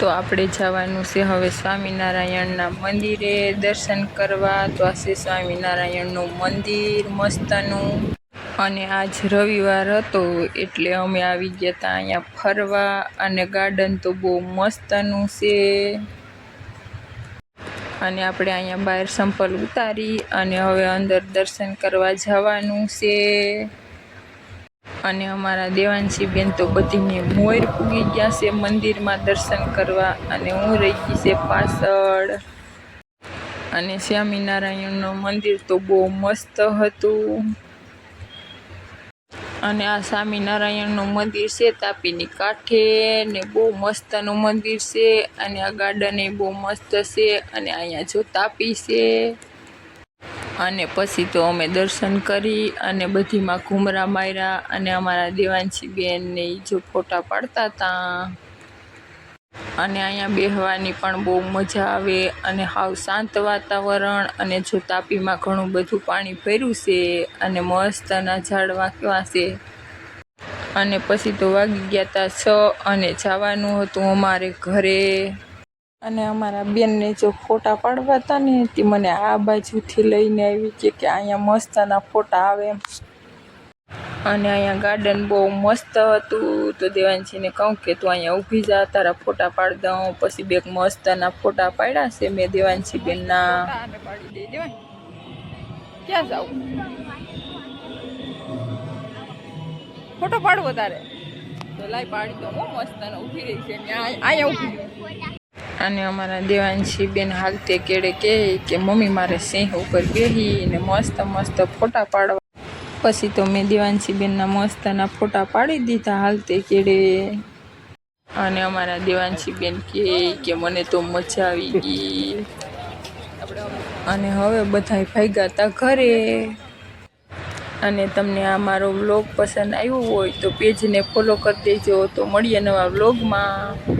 તો આપણે જવાનું છે હવે સ્વામિનારાયણના મંદિરે દર્શન કરવા. તો આ છે સ્વામિનારાયણનું મંદિર મસ્તનું. અને આજ રવિવાર હતો એટલે અમે આવી ગયા હતા અહીંયા ફરવા. અને ગાર્ડન તો બહુ મસ્તનું છે. અને આપણે અહીંયા બહાર સંપલ ઉતારી અને હવે અંદર દર્શન કરવા જવાનું છે. અને અમારા દેવાંશી બેન તો બધીને મોર પૂગી ગયા છે મંદિરમાં દર્શન કરવા. અને હું રહી ગઈ છે પાછળ. અને સ્વામિનારાયણનું મંદિર તો બહુ મસ્ત હતું. અને આ સ્વામિનારાયણનું મંદિર છે તાપીની કાંઠે ને બહુ મસ્તનું મંદિર છે. અને આ ગાર્ડન એ બહુ મસ્ત છે. અને અહીંયા જો તાપી છે. અને પછી તો અમે દર્શન કરી અને બધીમાં ઘૂમરા માર્યા. અને અમારા દેવાંશી બેન ને જો ફોટા પાડતા હતા. અને અહીંયા બેહવાની પણ બહુ મજા આવે. અને હાવ શાંત વાતાવરણ. અને જો તાપીમાં ઘણું બધું પાણી ભર્યું છે. અને મસ્તના ઝાડવા કેવા છે. અને પછી તો વાગી ગયા હતા 6 અને જવાનું હતું અમારે ઘરે. અને અમારા બેનને જો ફોટા પાડવા હતા ને તે મને આ બાજુથી લઈને આવી કે અહીંયા મસ્તના ફોટા આવે એમ. અને અહીંયા ગાર્ડન બહુ મસ્ત હતું. તો દેવાંશીને કહું કે તું અહીંયા ઊભી જા તારા ફોટા પાડી દઉં. પછી બે મસ્તના ફોટા પાડ્યા છે મેં દેવાંશી બેનના. ક્યાં જાવ ફોટો પાડવો તારે તો લાઈ પાડી દઉં. મસ્તના ઊભી રહી છે અહીંયા ઊભી. અને અમારા દેવાંશી બેન હાલતે કેળે કે મમ્મી મારે સિંહ ઉપર બેહીને મસ્ત મસ્ત ફોટા પાડવા. પછી તો મેં દેવાંશી બેનના મસ્તના ફોટા પાડી દીધા હાલતે કેળે. અને અમારા દેવાંશી બેન કે મને તો મજા આવી ગઈ. અને હવે બધાય ભાગ્યા હતા ઘરે. અને તમને આ મારો વ્લોગ પસંદ આવ્યો હોય તો પેજને ફોલો કરી દેજો. તો મળીએ નવા વ્લોગમાં.